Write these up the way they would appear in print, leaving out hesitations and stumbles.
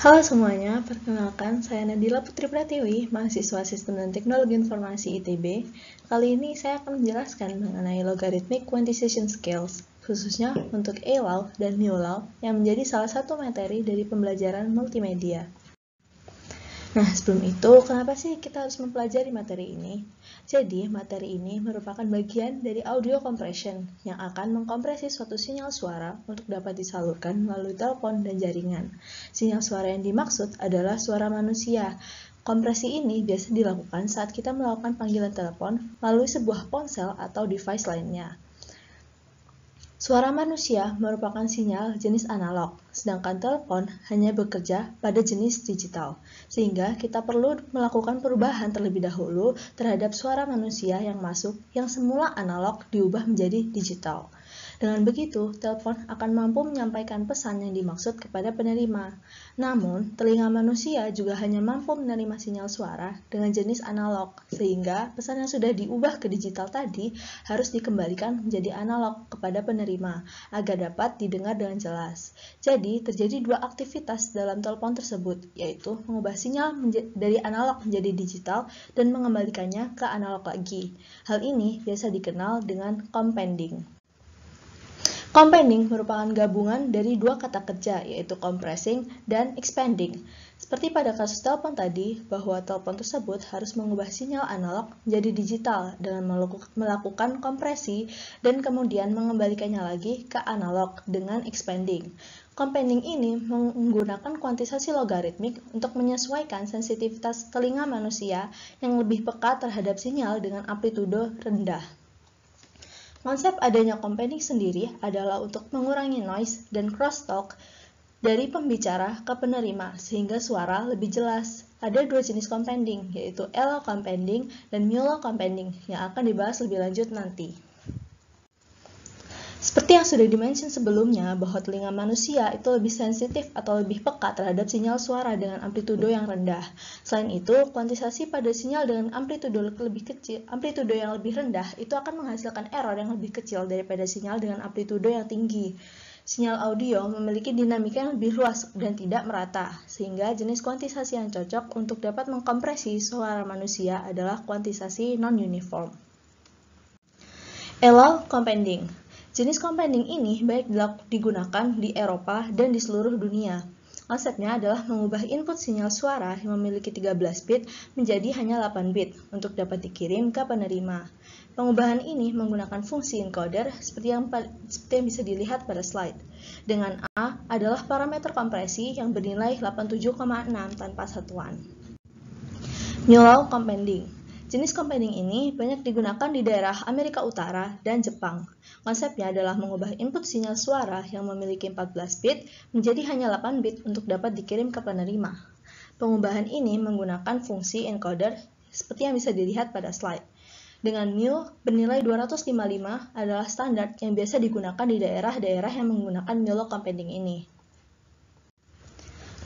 Halo semuanya, perkenalkan saya Nadila Putri Pratiwi, mahasiswa Sistem dan Teknologi Informasi ITB. Kali ini saya akan menjelaskan mengenai Logarithmic Quantization Skills, khususnya untuk ELAW dan MULAW yang menjadi salah satu materi dari pembelajaran multimedia. Nah, sebelum itu, kenapa sih kita harus mempelajari materi ini? Jadi, materi ini merupakan bagian dari audio compression yang akan mengkompresi suatu sinyal suara untuk dapat disalurkan melalui telepon dan jaringan. Sinyal suara yang dimaksud adalah suara manusia. Kompresi ini biasa dilakukan saat kita melakukan panggilan telepon melalui sebuah ponsel atau device lainnya. Suara manusia merupakan sinyal jenis analog, sedangkan telepon hanya bekerja pada jenis digital, sehingga kita perlu melakukan perubahan terlebih dahulu terhadap suara manusia yang masuk yang semula analog diubah menjadi digital. Dengan begitu, telepon akan mampu menyampaikan pesan yang dimaksud kepada penerima. Namun, telinga manusia juga hanya mampu menerima sinyal suara dengan jenis analog, sehingga pesan yang sudah diubah ke digital tadi harus dikembalikan menjadi analog kepada penerima agar dapat didengar dengan jelas. Jadi, terjadi dua aktivitas dalam telepon tersebut, yaitu mengubah sinyal dari analog menjadi digital dan mengembalikannya ke analog lagi. Hal ini biasa dikenal dengan compending. Compending merupakan gabungan dari dua kata kerja, yaitu compressing dan expanding. Seperti pada kasus telepon tadi, bahwa telepon tersebut harus mengubah sinyal analog menjadi digital dengan melakukan kompresi dan kemudian mengembalikannya lagi ke analog dengan expanding. Compending ini menggunakan kuantisasi logaritmik untuk menyesuaikan sensitivitas telinga manusia yang lebih peka terhadap sinyal dengan amplitudo rendah. Konsep adanya compending sendiri adalah untuk mengurangi noise dan crosstalk dari pembicara ke penerima sehingga suara lebih jelas. Ada dua jenis compending, yaitu Ellow compending dan MULAW compending yang akan dibahas lebih lanjut nanti. Seperti yang sudah dimention sebelumnya, bahwa telinga manusia itu lebih sensitif atau lebih peka terhadap sinyal suara dengan amplitudo yang rendah. Selain itu, kuantisasi pada sinyal dengan amplitudo yang lebih rendah itu akan menghasilkan error yang lebih kecil daripada sinyal dengan amplitudo yang tinggi. Sinyal audio memiliki dinamika yang lebih luas dan tidak merata, sehingga jenis kuantisasi yang cocok untuk dapat mengkompresi suara manusia adalah kuantisasi non-uniform. Ellow compending. Jenis compending ini baik digunakan di Eropa dan di seluruh dunia. Konsepnya adalah mengubah input sinyal suara yang memiliki 13 bit menjadi hanya 8 bit untuk dapat dikirim ke penerima. Pengubahan ini menggunakan fungsi encoder seperti yang bisa dilihat pada slide. Dengan A adalah parameter kompresi yang bernilai 87,6 tanpa satuan. MULAW compending. Jenis compending ini banyak digunakan di daerah Amerika Utara dan Jepang. Konsepnya adalah mengubah input sinyal suara yang memiliki 14 bit menjadi hanya 8 bit untuk dapat dikirim ke penerima. Pengubahan ini menggunakan fungsi encoder seperti yang bisa dilihat pada slide. Dengan mu bernilai 255 adalah standar yang biasa digunakan di daerah-daerah yang menggunakan MULAW compending ini.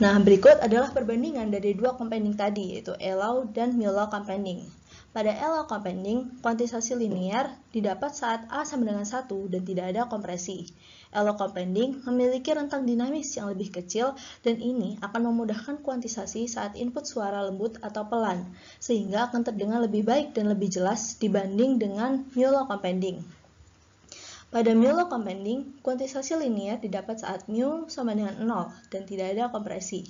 Nah, berikut adalah perbandingan dari dua compending tadi, yaitu Ellow dan MULAW compending. Pada Ellow compending, kuantisasi linear didapat saat A sama dengan 1 dan tidak ada kompresi. Ellow compending memiliki rentang dinamis yang lebih kecil dan ini akan memudahkan kuantisasi saat input suara lembut atau pelan, sehingga akan terdengar lebih baik dan lebih jelas dibanding dengan MULAW compending. Pada MULAW compending, kuantisasi linear didapat saat mu sama dengan 0 dan tidak ada kompresi.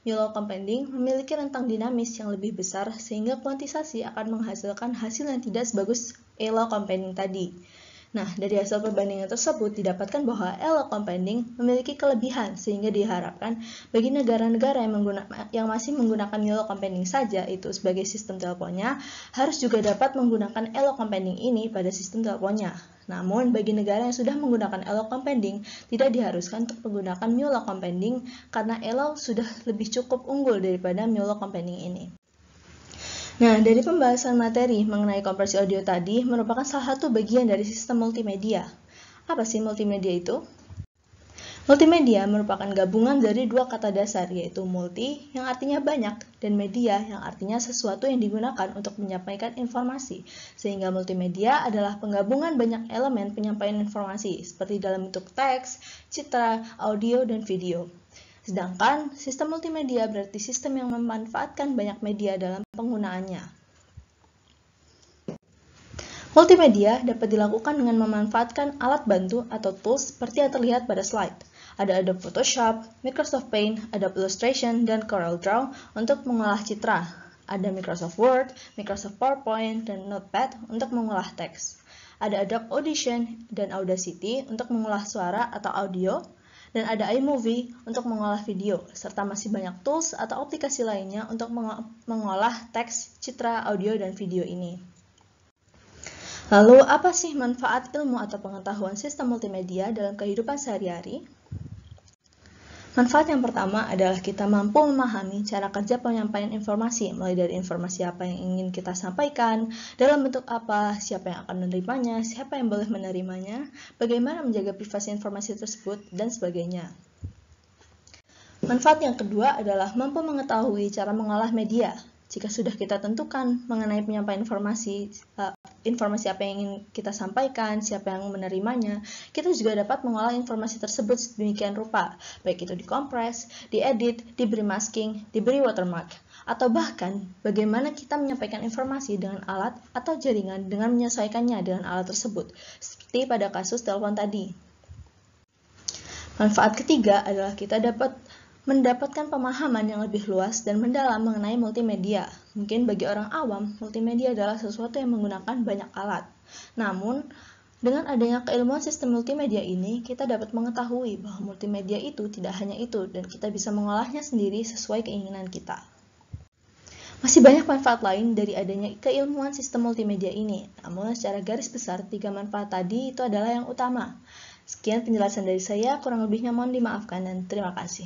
MULAW compending memiliki rentang dinamis yang lebih besar sehingga kuantisasi akan menghasilkan hasil yang tidak sebagus Ellow compending tadi. Nah, dari hasil perbandingan tersebut didapatkan bahwa Ellow compending memiliki kelebihan sehingga diharapkan bagi negara-negara yang masih menggunakan MULAW compending saja itu sebagai sistem teleponnya harus juga dapat menggunakan Ellow compending ini pada sistem teleponnya. Namun, bagi negara yang sudah menggunakan Ellow compending tidak diharuskan untuk menggunakan MULAW compending karena Ellow sudah lebih cukup unggul daripada MULAW compending ini. Nah, dari pembahasan materi mengenai kompresi audio tadi merupakan salah satu bagian dari sistem multimedia. Apa sih multimedia itu? Multimedia merupakan gabungan dari dua kata dasar, yaitu multi yang artinya banyak dan media yang artinya sesuatu yang digunakan untuk menyampaikan informasi. Sehingga multimedia adalah penggabungan banyak elemen penyampaian informasi, seperti dalam bentuk teks, citra, audio, dan video. Sedangkan sistem multimedia berarti sistem yang memanfaatkan banyak media dalam penggunaannya. Multimedia dapat dilakukan dengan memanfaatkan alat bantu atau tools seperti yang terlihat pada slide. Ada Adobe Photoshop, Microsoft Paint, Adobe Illustration, dan CorelDRAW untuk mengolah citra. Ada Microsoft Word, Microsoft PowerPoint, dan Notepad untuk mengolah teks. Ada Adobe Audition dan Audacity untuk mengolah suara atau audio, dan ada iMovie untuk mengolah video, serta masih banyak tools atau aplikasi lainnya untuk mengolah teks, citra, audio, dan video ini. Lalu, apa sih manfaat ilmu atau pengetahuan sistem multimedia dalam kehidupan sehari-hari? Manfaat yang pertama adalah kita mampu memahami cara kerja penyampaian informasi, mulai dari informasi apa yang ingin kita sampaikan, dalam bentuk apa, siapa yang akan menerimanya, siapa yang boleh menerimanya, bagaimana menjaga privasi informasi tersebut, dan sebagainya. Manfaat yang kedua adalah mampu mengetahui cara mengolah media. Jika sudah kita tentukan mengenai penyampaian informasi apa yang ingin kita sampaikan, siapa yang menerimanya, kita juga dapat mengolah informasi tersebut sedemikian rupa, baik itu dikompres, diedit, diberi masking, diberi watermark, atau bahkan bagaimana kita menyampaikan informasi dengan alat atau jaringan dengan menyesuaikannya dengan alat tersebut, seperti pada kasus telepon tadi. Manfaat ketiga adalah kita dapat mendapatkan pemahaman yang lebih luas dan mendalam mengenai multimedia. Mungkin bagi orang awam, multimedia adalah sesuatu yang menggunakan banyak alat. Namun, dengan adanya keilmuan sistem multimedia ini, kita dapat mengetahui bahwa multimedia itu tidak hanya itu, dan kita bisa mengolahnya sendiri sesuai keinginan kita. Masih banyak manfaat lain dari adanya keilmuan sistem multimedia ini, namun secara garis besar, 3 manfaat tadi itu adalah yang utama. Sekian penjelasan dari saya, kurang lebihnya mohon dimaafkan dan terima kasih.